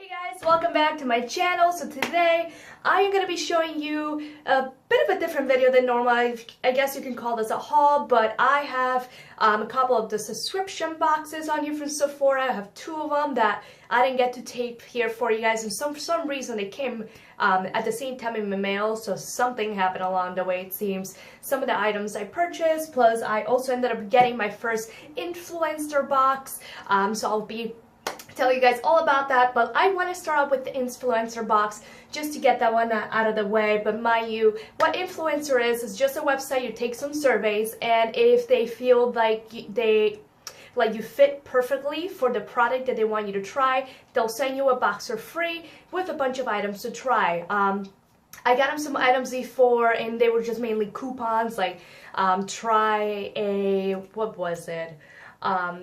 Hey guys, welcome back to my channel. So today I am going to be showing you a bit of a different video than normal. I guess you can call this a haul, but I have a couple of the subscription boxes on here from Sephora. I have two of them that I didn't get to tape here for you guys, and for some reason they came at the same time in my mail, so something happened along the way, it seems. Some of the items I purchased, plus I also ended up getting my first influencer box, so I'll be tell you guys all about that, but I want to start out with the influencer box just to get that one out of the way. But mind you, what influencer is just a website. You take some surveys, and if they feel like you fit perfectly for the product that they want you to try, they'll send you a box for free with a bunch of items to try. I got them some items before, and they were just mainly coupons, like try a, what was it?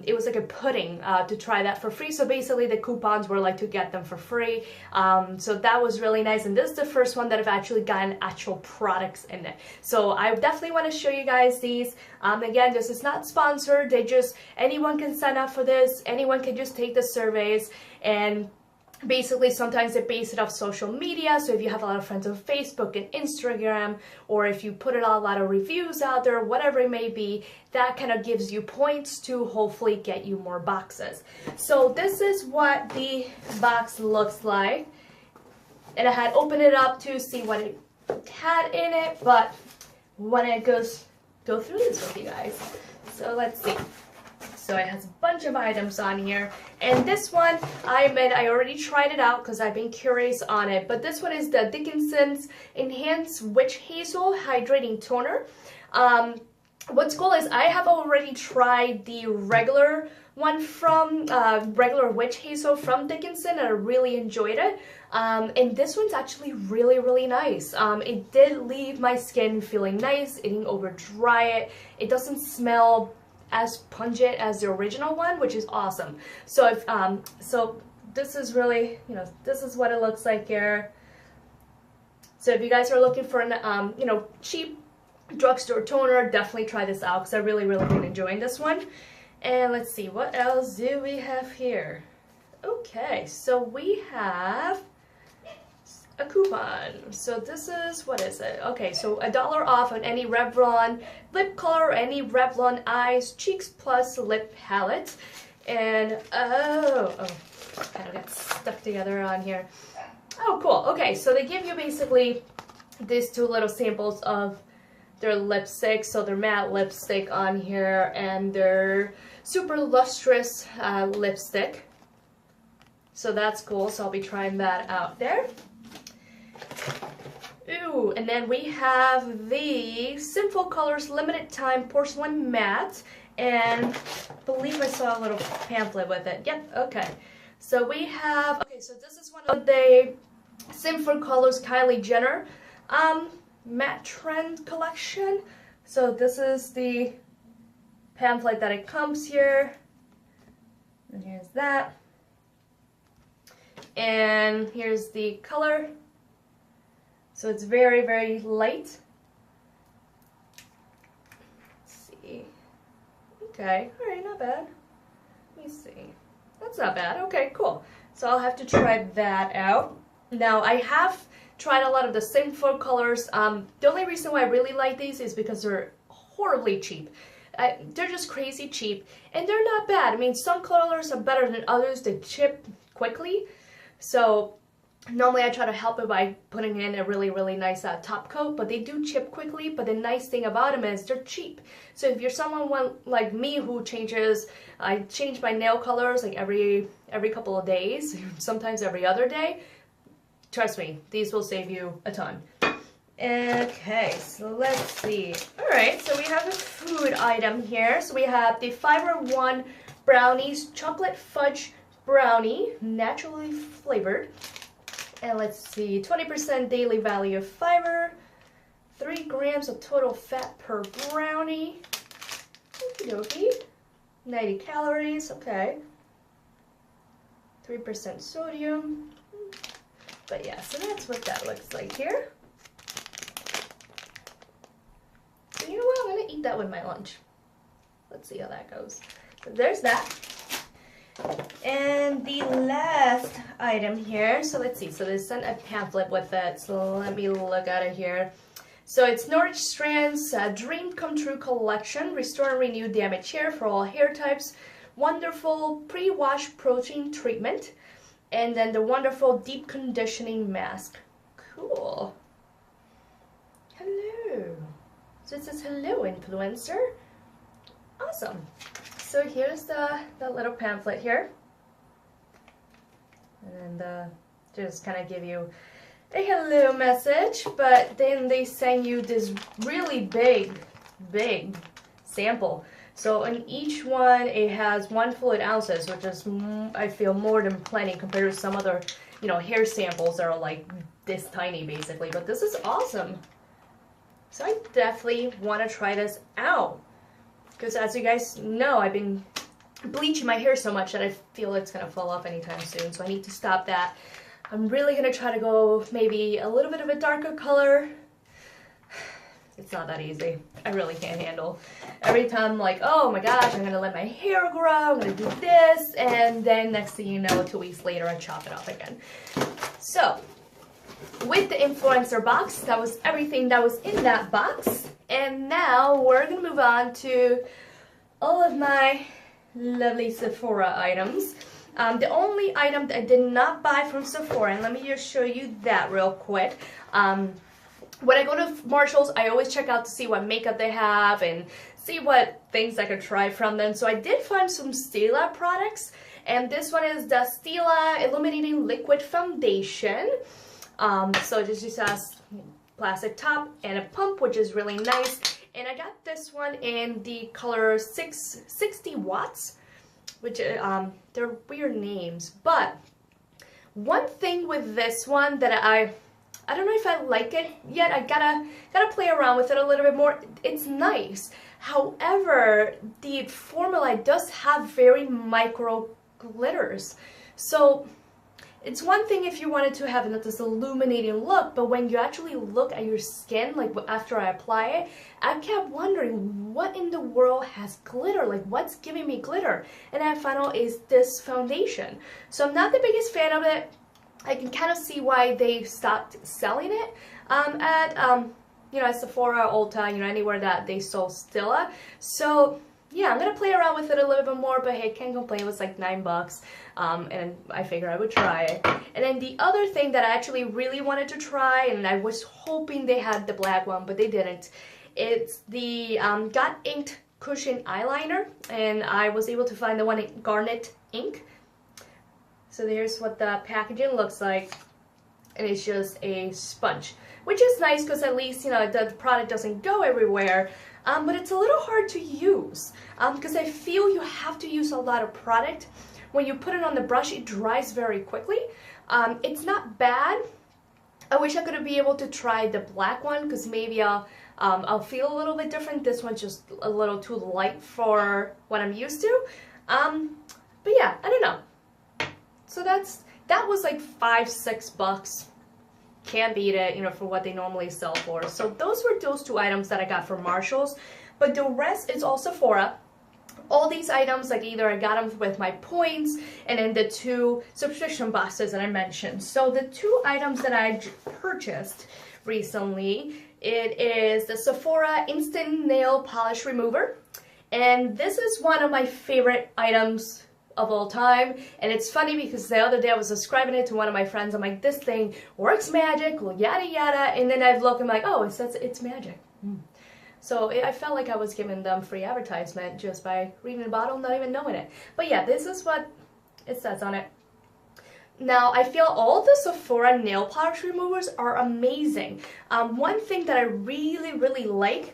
It was like a pudding to try that for free. So basically the coupons were like to get them for free. So that was really nice. And this is the first one that I've actually gotten actual products in it. So I definitely want to show you guys these. Again, this is not sponsored. Anyone can sign up for this. Anyone can just take the surveys, and basically sometimes they base it off social media. So if you have a lot of friends on Facebook and Instagram, or if you put a lot of reviews out there, whatever it may be, that kind of gives you points to hopefully get you more boxes. So this is what the box looks like, and I had opened it up to see what it had in it, but when it go through this with you guys. So let's see. So it has a bunch of items on here, and this one, I admit I already tried it out because I've been curious on it, but this one is the Dickinson's Enhanced Witch Hazel Hydrating Toner. What's cool is I have already tried the regular one from regular Witch Hazel from Dickinson, and I really enjoyed it. And this one's actually really nice. It did leave my skin feeling nice. It didn't over dry it. It doesn't smell as pungent as the original one, which is awesome. So if so this is really, this is what it looks like here. So if you guys are looking for an cheap drugstore toner, definitely try this out, because I really been enjoying this one. And let's see, what else do we have here? Okay, so we have a coupon. So this is, what is it? Okay, so $1 off on any Revlon lip color, or any Revlon eyes, cheeks plus lip palette. And oh, kind of got stuck together on here. Oh, cool. Okay, so they give you basically these two little samples of their lipstick. So their matte lipstick on here, and their super lustrous lipstick. So that's cool. So I'll be trying that out there. Ooh, and then we have the Sinful Colors Limited Time Porcelain Matte, and I believe I saw a little pamphlet with it. Yep, okay. So we have, okay, so this is one of the Sinful Colors Kylie Jenner Matte Trend Collection. So this is the pamphlet that it comes here, and here's that. And here's the color. So it's very light. Let's see. Okay, alright, not bad. Let me see. That's not bad. Okay, cool. So I'll have to try that out. Now, I have tried a lot of the Sinful colors. The only reason why I really like these is because they're horribly cheap. They're just crazy cheap, and they're not bad. I mean, some colors are better than others. They chip quickly. So normally I try to help it by putting in a really nice top coat, but they do chip quickly. But the nice thing about them is they're cheap. So if you're someone like me who I change my nail colors like every couple of days, sometimes every other day, trust me, these will save you a ton. Okay, so let's see. Alright, so we have a food item here. So we have the Fiber One Brownies Chocolate Fudge Brownie, naturally flavored. And let's see, 20% daily value of fiber, 3 grams of total fat per brownie. Okie dokie. 90 calories, okay. 3% sodium. But yeah, so that's what that looks like here. So you know what, I'm gonna eat that with my lunch. Let's see how that goes. So there's that. And the last item here. So let's see. So they sent a pamphlet with it. So let me look at it here. So it's Nordstrand's Dream Come True collection. Restore and renew damaged hair for all hair types. Wonderful pre-wash protein treatment. And then the wonderful deep conditioning mask. Cool. Hello. So it says hello, influencer. Awesome. So here's the little pamphlet here. And just kind of give you a hello message, but then they send you this really big sample. So in each one, it has 1 fluid ounces, which is, I feel, more than plenty compared to some other, you know, hair samples that are like this tiny, basically. But this is awesome. So I definitely want to try this out. Because as you guys know, I've been bleaching my hair so much that I feel it's going to fall off anytime soon. So I need to stop that. I'm really going to try to go maybe a little bit of a darker color. It's not that easy. I really can't handle. Every time I'm like, oh my gosh, I'm going to let my hair grow, I'm going to do this, and then next thing you know, 2 weeks later, I chop it off again. So, with the influencer box, that was everything that was in that box. And now we're going to move on to all of my lovely Sephora items. The only item that I did not buy from Sephora, and let me just show you that real quick. When I go to Marshall's, I always check out to see what makeup they have and see what things I could try from them. So I did find some Stila products, and this one is the Stila Illuminating Liquid Foundation. So this just has plastic top and a pump, which is really nice. And I got this one in the color 660 watts, which they're weird names. But one thing with this one that I don't know if I like it yet. I gotta play around with it a little bit more. It's nice. However, the formula does have very micro glitters. So it's one thing if you wanted to have this illuminating look, but when you actually look at your skin, like after I apply it, I kept wondering what in the world has glitter, like what's giving me glitter? And I found out is this foundation. So I'm not the biggest fan of it. I can kind of see why they stopped selling it at you know, at Sephora, Ulta, you know, anywhere that they sold Stila. So yeah, I'm gonna play around with it a little bit more, but hey, can't complain. It was like $9, and I figured I would try it. And then the other thing that I actually really wanted to try, and I was hoping they had the black one, but they didn't. It's the Got Inked Cushion Eyeliner, and I was able to find the one in Garnet Ink. So there's what the packaging looks like, and it's just a sponge, which is nice because at least, you know, the product doesn't go everywhere. But it's a little hard to use because I feel you have to use a lot of product. When you put it on the brush, it dries very quickly. It's not bad. I wish I could be able to try the black one because maybe I'll feel a little bit different. This one's just a little too light for what I'm used to. But yeah, I don't know. So that was like $5-6. Can't beat it, you know, for what they normally sell for. So those were those 2 items that I got from Marshall's, but the rest is all Sephora. All these items, like either I got them with my points and then the 2 subscription boxes that I mentioned. So the 2 items that I purchased recently, it is the Sephora Instant Nail Polish Remover, and this is one of my favorite items of all time. And it's funny because the other day I was describing it to one of my friends. I'm like, this thing works magic, yada yada, and then I look and I'm like, oh, it says it's magic. So I felt like I was giving them free advertisement just by reading the bottle, not even knowing it. But yeah, this is what it says on it. Now, I feel all the Sephora nail polish removers are amazing. One thing that I really like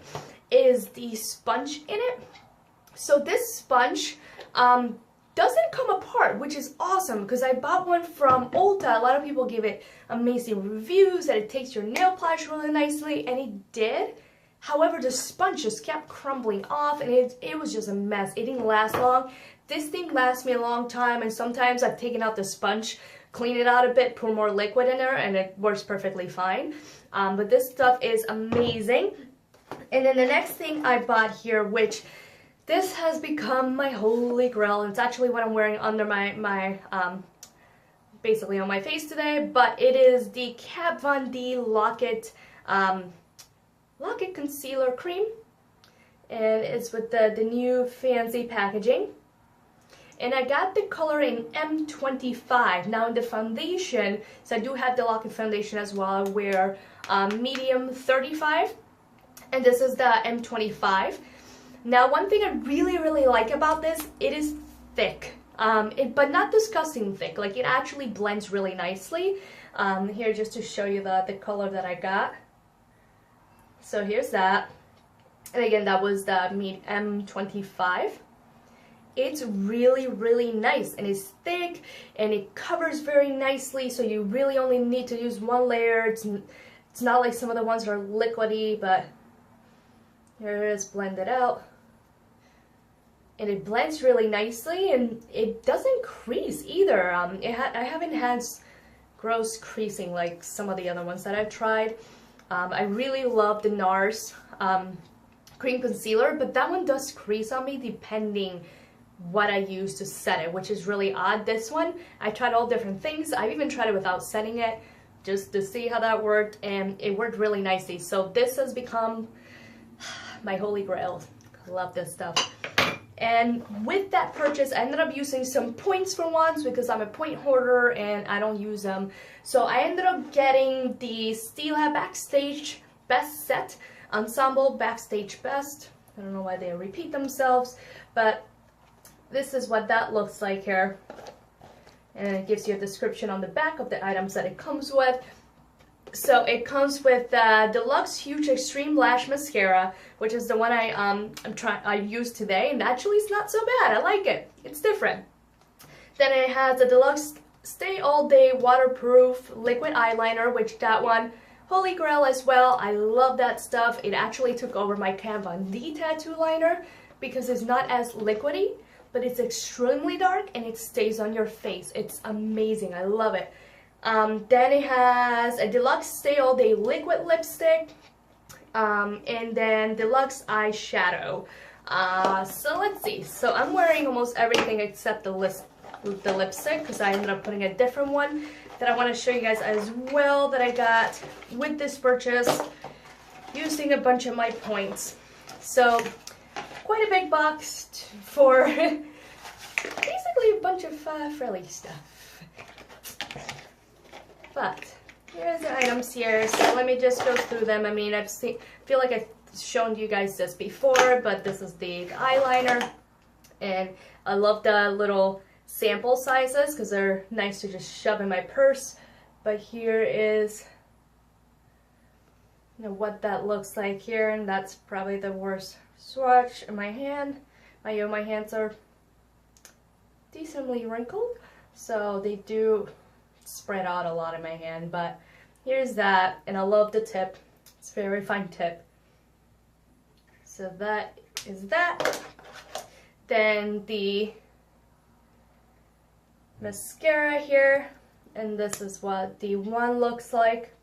is the sponge in it. So this sponge doesn't come apart, which is awesome because I bought one from Ulta. A lot of people give it amazing reviews that it takes your nail polish really nicely, and it did. However, the sponge just kept crumbling off, and it was just a mess. It didn't last long. This thing lasts me a long time, and sometimes I've taken out the sponge, clean it out a bit, pour more liquid in there, and it works perfectly fine. But this stuff is amazing. And then the next thing I bought here, which this has become my holy grail, and it's actually what I'm wearing under my basically on my face today, but it is the Kat Von D Lock-It Concealer Cream, and it's with the new fancy packaging. And I got the color in M25. Now in the foundation, so I do have the Lock-It foundation as well, I wear medium 35, and this is the M25. Now one thing I really like about this, it is thick, but not disgusting thick, like it actually blends really nicely. Here, just to show you the color that I got. So here's that, and again that was the M25. It's really nice, and it's thick and it covers very nicely, so you really only need to use one layer. It's not like some of the ones that are liquidy, but here it is blended out. And it blends really nicely, and it doesn't crease either. I haven't had gross creasing like some of the other ones that I've tried. I really love the NARS cream concealer, but that one does crease on me depending what I use to set it, which is really odd. This one, I tried all different things. I've even tried it without setting it, just to see how that worked, and it worked really nicely. So this has become my holy grail. I love this stuff. And with that purchase, I ended up using some points for once because I'm a point hoarder and I don't use them. So I ended up getting the Stila Backstage Best Set, Ensemble Backstage Best. I don't know why they repeat themselves, but this is what that looks like here. And it gives you a description on the back of the items that it comes with. So it comes with the Deluxe Huge Extreme Lash Mascara, which is the one I used today, and actually it's not so bad. I like it. It's different. Then it has the Deluxe Stay All Day Waterproof Liquid Eyeliner, which that one, holy grail as well. I love that stuff. It actually took over my Kat Von D tattoo liner because it's not as liquidy, but it's extremely dark and it stays on your face. It's amazing. I love it. Then it has a Deluxe Stay All Day Liquid Lipstick, and then Deluxe Eyeshadow. So let's see. So I'm wearing almost everything except the lipstick because I ended up putting a different one that I want to show you guys as well that I got with this purchase using a bunch of my points. So quite a big box for basically a bunch of frilly stuff. But here's the items here, so let me just go through them. I mean, feel like I've shown you guys this before, but this is the eyeliner, and I love the little sample sizes because they're nice to just shove in my purse. But here is, you know, what that looks like here, and that's probably the worst swatch in my hand. My hands are decently wrinkled, so they do spread out a lot in my hand, but here's that, and I love the tip. It's a very fine tip. So that is that. Then the mascara here, and this is what the one looks like.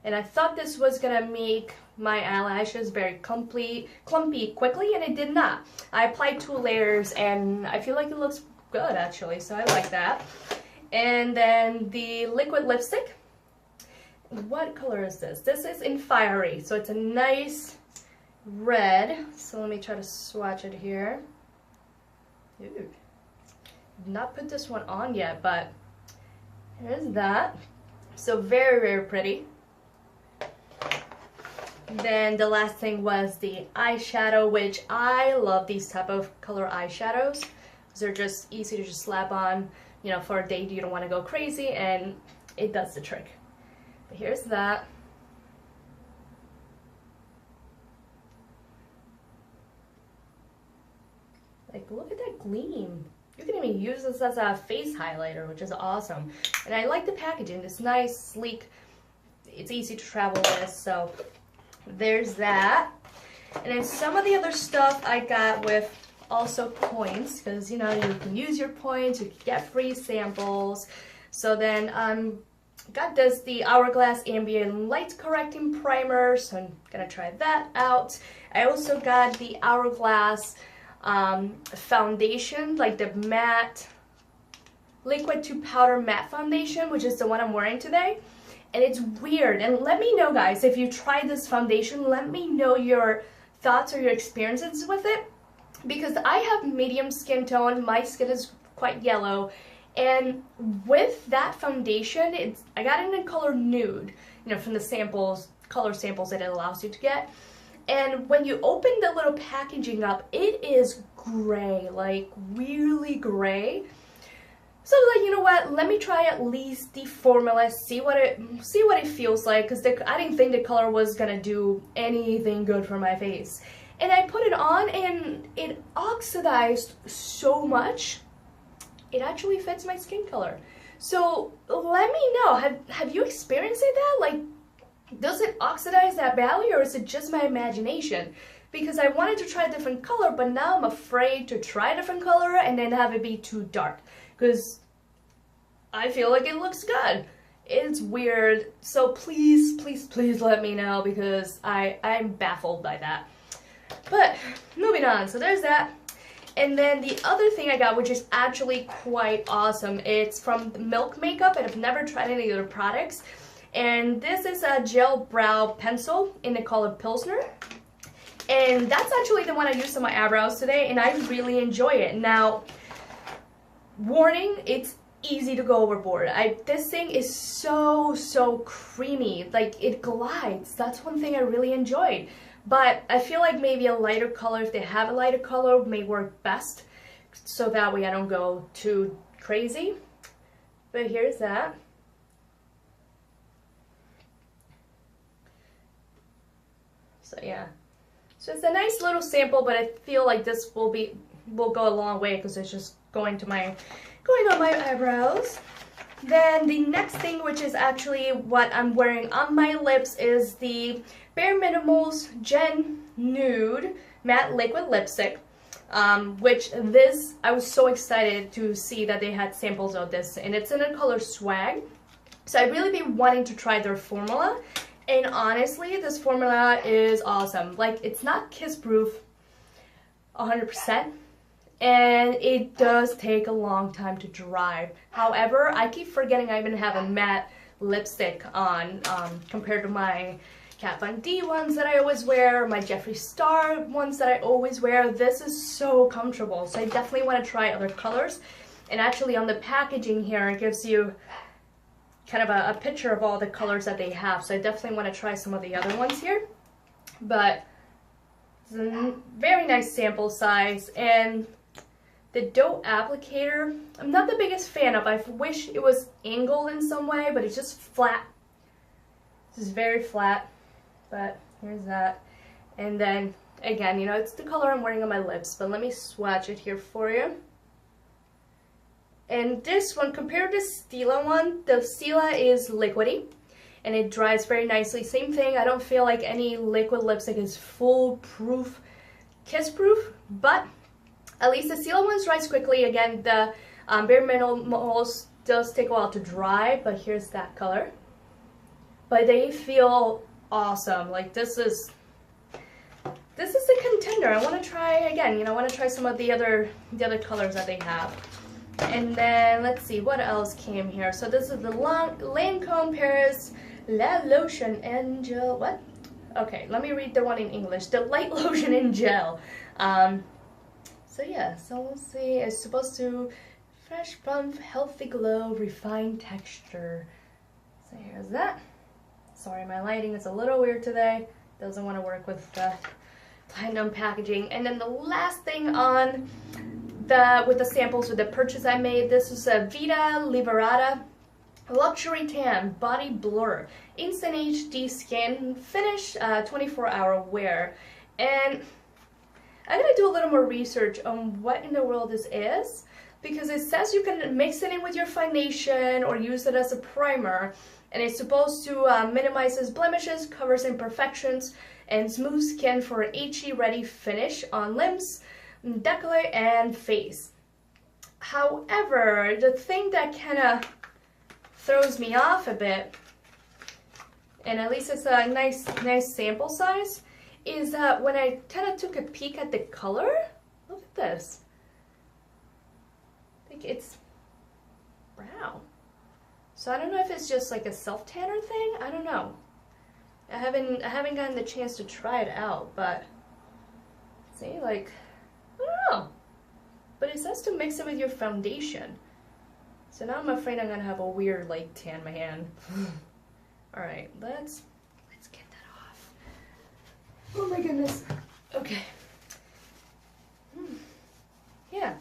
And I thought this was gonna make my eyelashes very clumpy quickly, and it did not. I applied 2 layers and I feel like it looks good actually, so I like that. And then the liquid lipstick. What color is this? This is in Fiery, so it's a nice red. So let me try to swatch it here. Ooh. I've not put this one on yet, but here's that. So very pretty. Then the last thing was the eyeshadow, which I love these type of color eyeshadows. They're just easy to just slap on, you know, for a date you don't want to go crazy, and it does the trick. But here's that. Like, look at that gleam. You can even use this as a face highlighter, which is awesome. And I like the packaging. It's nice, sleek. It's easy to travel with, so there's that. And then some of the other stuff I got with also points, because you know you can use your points, you can get free samples. So then got this, the Hourglass Ambient Light Correcting Primer, so I'm gonna try that out. I also got the Hourglass foundation, like the matte liquid to powder matte foundation, which is the one I'm wearing today. And it's weird. And let me know, guys, if you tried this foundation, let me know your thoughts or your experiences with it. Because I have medium skin tone, my skin is quite yellow. And with that foundation, I got it in color nude, you know, from the samples, color samples that it allows you to get. And when you open the little packaging up, it is gray, like really gray. So I was like, you know what, let me try at least the formula, see what it feels like, because I didn't think the color was gonna do anything good for my face. And I put it on and it oxidized so much, it actually fits my skin color. So let me know, have you experienced that? Like, does it oxidize that badly, or is it just my imagination? Because I wanted to try a different color, but now I'm afraid to try a different color and then have it be too dark. Because I feel like it looks good. It's weird. So please, please, please let me know, because I'm baffled by that. But moving on, so there's that. And then the other thing I got, which is actually quite awesome, it's from Milk Makeup, and I've never tried any of their products. And this is a gel brow pencil in the color Pilsner. And that's actually the one I used on my eyebrows today, and I really enjoy it. Now, warning, it's easy to go overboard. This thing is so creamy, like it glides. That's one thing I really enjoyed. But I feel like maybe a lighter color, if they have a lighter color, may work best, so that way I don't go too crazy. But here's that. So yeah. So it's a nice little sample, but I feel like this will go a long way, because it's just going on my eyebrows. Then the next thing, which is actually what I'm wearing on my lips, is the Bare Minimals Gen Nude Matte Liquid Lipstick. Which I was so excited to see that they had samples of this, and it's in the color Swag. So I've really been wanting to try their formula. And honestly, this formula is awesome. Like, it's not kiss-proof 100%, and it does take a long time to dry. However, I keep forgetting I even have a matte lipstick on, compared to my Kat Von D ones that I always wear, my Jeffree Star ones that I always wear. This is so comfortable, so I definitely want to try other colors. And actually on the packaging here, it gives you kind of a picture of all the colors that they have, so I definitely want to try some of the other ones here. But it's a very nice sample size, and the dough applicator, I'm not the biggest fan of. I wish it was angled in some way, but it's just flat. This is very flat, but here's that. And then again, you know, it's the color I'm wearing on my lips, but let me swatch it here for you. And this one, compared to the Stila one, the Stila is liquidy, and it dries very nicely. Same thing, I don't feel like any liquid lipstick is foolproof, kiss-proof, but at least the Stila one dries quickly. Again, the Bare Minimals does take a while to dry, but here's that color. But they feel awesome. Like, this is a contender. I want to try again. You know, I want to try some of the other colors that they have. And then let's see what else came here. So this is the Lancome Paris La Lotion and Gel. What? Okay, let me read the one in English. The Light Lotion in Gel. So yeah, so we'll see. It's supposed to fresh plump, healthy glow, refined texture. So here's that. Sorry, my lighting is a little weird today. Doesn't want to work with the platinum packaging. And then the last thing on with the samples with the purchase I made, this is a Vita Liberata Luxury Tan Body Blur Instant HD Skin Finish 24-hour wear. And I'm going to do a little more research on what in the world this is, because it says you can mix it in with your foundation or use it as a primer, and it's supposed to minimize blemishes, covers imperfections, and smooth skin for an HE ready finish on limbs, décolleté, and face. However, the thing that kind of throws me off a bit, and at least it's a nice sample size, is that when I kind of took a peek at the color, look at this. I think brown. So I don't know if it's just like a self-tanner thing. I don't know. I haven't gotten the chance to try it out, but see, like, I don't know. But it says to mix it with your foundation. So now I'm afraid I'm gonna have a weird like tan my hand. All right, let's get that off. Oh my goodness. Okay. Yeah.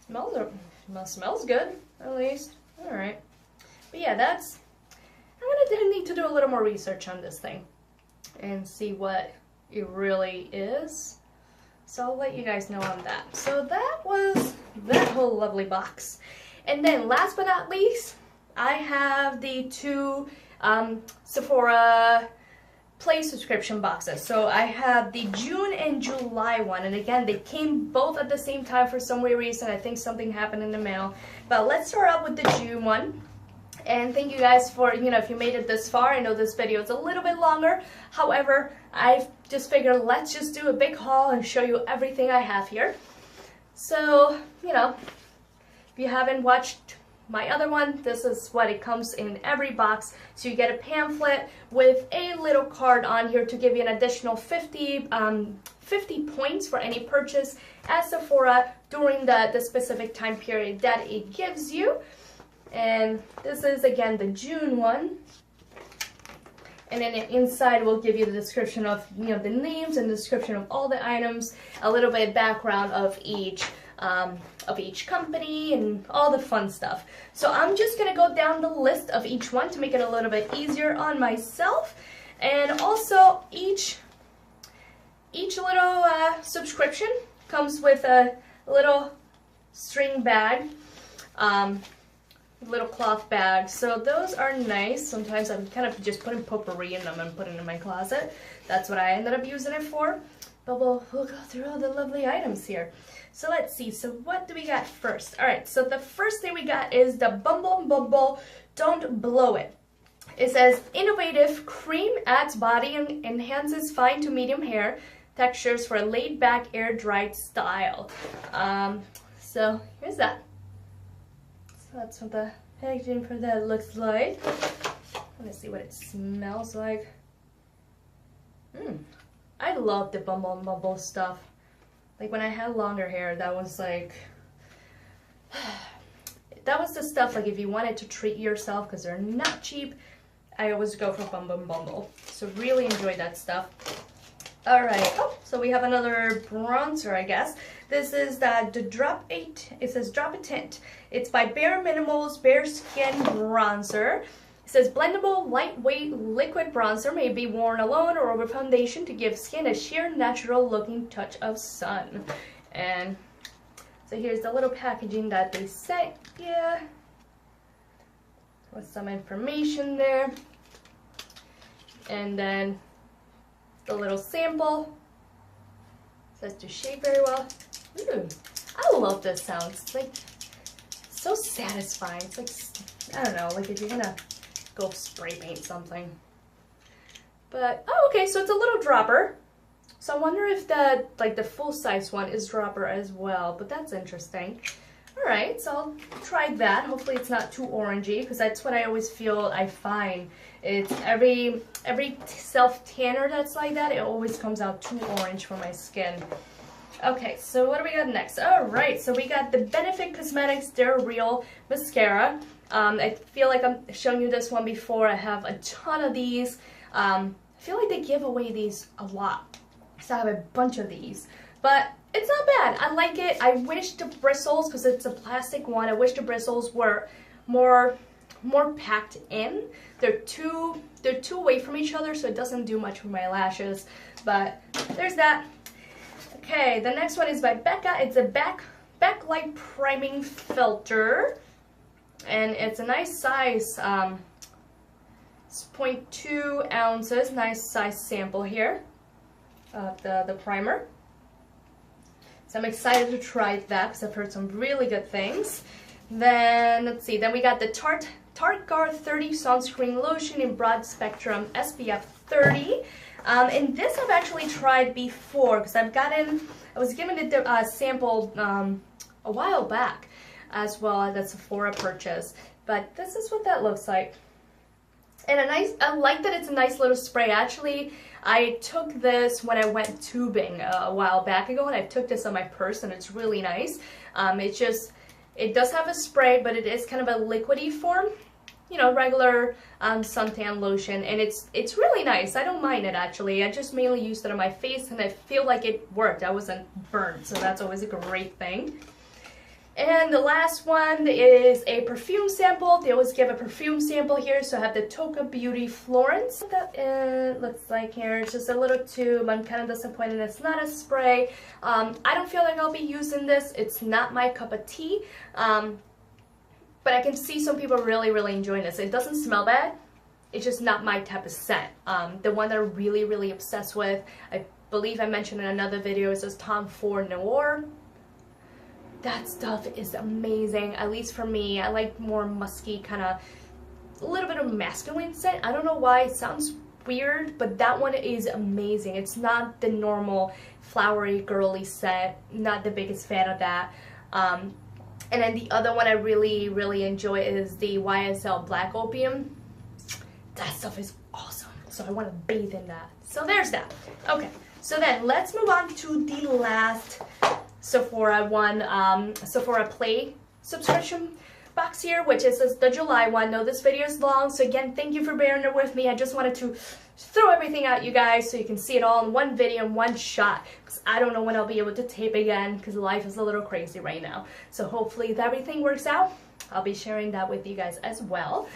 Smells good, at least. All right. But yeah, I'm gonna need to do a little more research on this thing and see what it really is. So I'll let you guys know on that. So that was that whole lovely box. And then last but not least, I have the two Sephora Play subscription boxes. So I have the June and July one, and again they came both at the same time for some weird reason. I think something happened in the mail. But let's start out with the June one. And thank you guys for, if you made it this far. I know this video is a little bit longer. However, I just figured let's just do a big haul and show you everything I have here. So, if you haven't watched my other one, this is what it comes in every box. So you get a pamphlet with a little card on here to give you an additional 50 points for any purchase at Sephora during the specific time period that it gives you. And this is again the June one. And then inside will give you the description of the names and description of all the items, a little bit of background of each company and all the fun stuff. So I'm just gonna go down the list of each one to make it a little bit easier on myself. And also each little subscription comes with a little string bag. Little cloth bags, so those are nice. Sometimes I'm kind of just putting potpourri in them and putting them in my closet. That's what I ended up using it for. But we'll go through all the lovely items here. So let's see, so what do we got first? All right, so the first thing we got is the Bumble Don't Blow It. It says, innovative cream adds body and enhances fine to medium hair textures for a laid back air dried style. So here's that. So that's what the packaging for that looks like. Let's see what it smells like. I love the Bumble stuff. Like when I had longer hair, that was like, that was the stuff like if you wanted to treat yourself because they're not cheap, I always go for Bumble. So really enjoy that stuff. All right, so we have another bronzer, I guess. This is the Drop It. It says Drop It Tint. It's by Bare Minimals Bare Skin Bronzer. It says blendable, lightweight liquid bronzer may be worn alone or over foundation to give skin a sheer, natural looking touch of sun. And so here's the little packaging that they sent you with some information there. And then the little sample. It says to shape very well. I love this sound. It's like so satisfying. It's like, I don't know, like if you're gonna go spray paint something. But, oh, okay, so it's a little dropper. So I wonder if the full-size one is dropper as well, but that's interesting. All right, so I'll try that. Hopefully it's not too orangey, because that's what I always feel I find. It's every self-tanner that's like that, it always comes out too orange for my skin. Okay, so what do we got next? All right, so we got the Benefit Cosmetics They're Real Mascara. I feel like I'm showing you this one before. I have a ton of these. I feel like they give away these a lot. So I have a bunch of these. But it's not bad. I like it. I wish the bristles, because it's a plastic one, I wish the bristles were more packed in. They're too away from each other, so it doesn't do much for my lashes. But there's that. Okay, the next one is by Becca. It's a backlight priming filter. And it's a nice size. It's 0.2 ounces. Nice size sample here of the primer. So I'm excited to try that because I've heard some really good things. Then, let's see, then we got the Tarte Guard 30 Sunscreen Lotion in Broad Spectrum SPF 30. And this I've actually tried before because I was given it a sample a while back. as well as a Sephora purchase. But this is what that looks like. And I like that it's a nice little spray. Actually, I took this when I went tubing a while back ago, and I took this on my purse, and it's really nice. It does have a spray, but it is kind of a liquidy form, you know, regular suntan lotion, and it's really nice. I don't mind it, actually. I just mainly used it on my face, and I feel like it worked. I wasn't burnt, so that's always a great thing. And the last one is a perfume sample. They always give a perfume sample here, so I have the Toka Beauty Florence. What that looks like here, it's just a little tube. I'm kind of disappointed it's not a spray. I don't feel like I'll be using this. It's not my cup of tea, but I can see some people really enjoying this. It doesn't smell bad. It's just not my type of scent. The one that I'm really obsessed with, I believe I mentioned in another video, is this Tom Ford Noir. That stuff is amazing, at least for me. I like more musky, kind of a little bit of masculine scent. I don't know why, it sounds weird, but that one is amazing. It's not the normal flowery, girly scent. Not the biggest fan of that. And then the other one I really enjoy is the YSL Black Opium. That stuff is awesome, so I want to bathe in that. So there's that. Okay, so then let's move on to the last Sephora one, Sephora Play subscription box here, which is the July one. Now this video is long, so again, thank you for bearing it with me. I just wanted to throw everything at you guys so you can see it all in one video, in one shot, because I don't know when I'll be able to tape again, because life is a little crazy right now. So hopefully if everything works out, I'll be sharing that with you guys as well.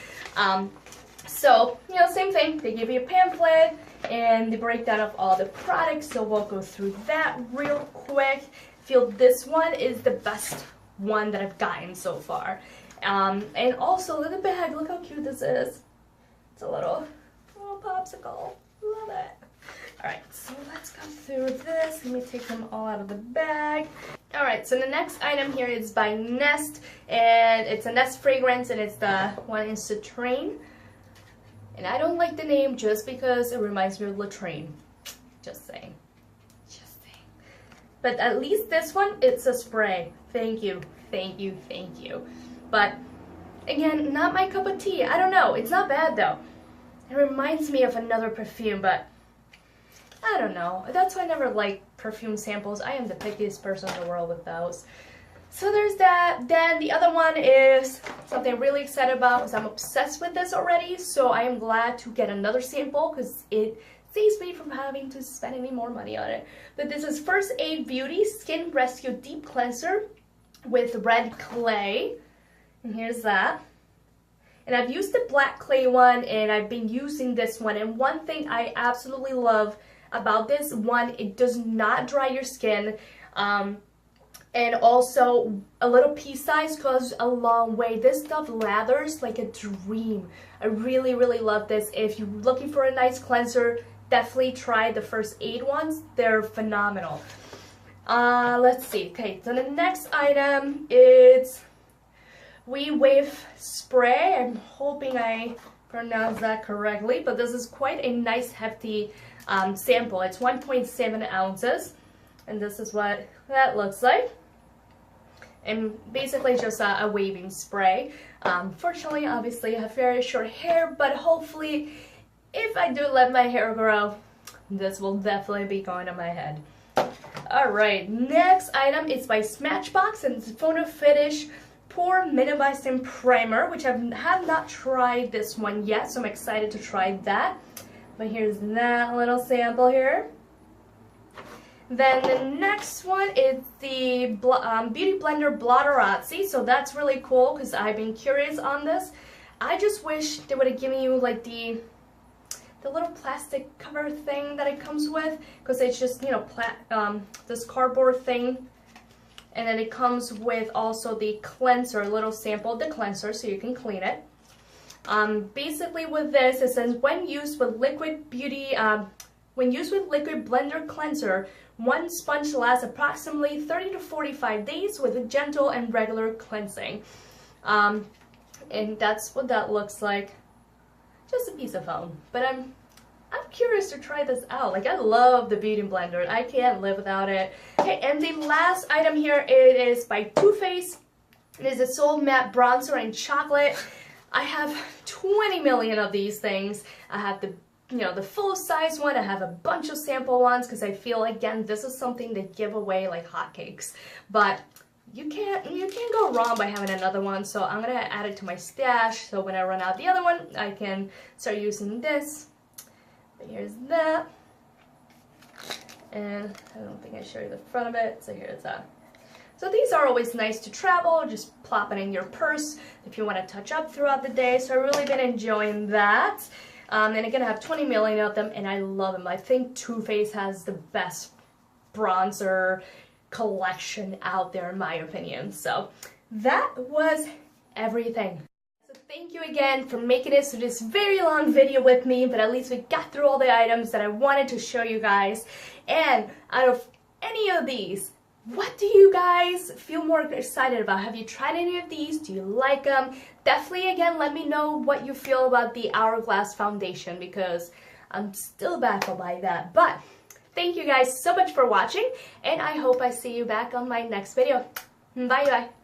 So, you know, same thing. They give you a pamphlet and the breakdown of all the products, so we'll go through that real quick. I feel this one is the best one that I've gotten so far. And also, look at the bag. Look how cute this is. It's a little popsicle. Love it. Alright, so let's go through this. Let me take them all out of the bag. Alright, so the next item here is by Nest, and it's a Nest fragrance, and it's the one in Citrain. And I don't like the name just because it reminds me of Latraine. Just saying. Just saying. But at least this one, it's a spray. Thank you. Thank you. Thank you. But again, not my cup of tea. I don't know. It's not bad though. It reminds me of another perfume, but I don't know. That's why I never like perfume samples. I am the pickiest person in the world with those. So there's that. Then the other one is something I'm really excited about because I'm obsessed with this already. So I am glad to get another sample because it saves me from having to spend any more money on it. But this is First Aid Beauty Skin Rescue Deep Cleanser with red clay. And here's that. And I've used the black clay one, and I've been using this one. And one thing I absolutely love about this one, it does not dry your skin. And also, a little pea size goes a long way. This stuff lathers like a dream. I really love this. If you're looking for a nice cleanser, definitely try the First Aid ones. They're phenomenal. Let's see. Okay, so the next item is We Wave Spray. I'm hoping I pronounced that correctly, but this is quite a nice hefty sample. It's 1.7 ounces, and this is what that looks like. And basically just a waving spray. Fortunately, obviously, I have very short hair, but hopefully, if I do let my hair grow, this will definitely be going on my head. Alright, next item is by Smashbox, and it's Photo Finish Pore Minimizing Primer, which I have not tried this one yet, so I'm excited to try that. But here's that little sample here. Then the next one is the Beauty Blender Blotterazzi, so that's really cool because I've been curious on this. I just wish they would have given you like the little plastic cover thing that it comes with, because it's just, you know, this cardboard thing. And then it comes with also the cleanser, a little sample of the cleanser so you can clean it. Basically with this, it says when used with liquid blender cleanser, one sponge lasts approximately 30 to 45 days with a gentle and regular cleansing. And that's what that looks like. Just a piece of foam. But I'm curious to try this out. Like, I love the Beauty Blender. I can't live without it. Okay, and the last item here, it is by Too Faced It is a Soul Matte Bronzer in chocolate. I have 20 million of these things. I have the the full-size one. I have a bunch of sample ones because I feel, again, this is something to give away like hotcakes. But you can't go wrong by having another one, so I'm gonna add it to my stash, so when I run out the other one, I can start using this. But here's that. And I don't think I showed you the front of it, so here's that. So these are always nice to travel, just plop it in your purse if you want to touch up throughout the day, so I've really been enjoying that. And again, I have 20 million of them, and I love them. I think Too Faced has the best bronzer collection out there, in my opinion. So that was everything. So thank you again for making it through this very long video with me, but at least we got through all the items that I wanted to show you guys. And out of any of these, what do you guys feel more excited about? Have you tried any of these? Do you like them? Definitely, again, let me know what you feel about the Hourglass foundation, because I'm still baffled by that. But thank you guys so much for watching, and I hope I see you back on my next video. Bye bye.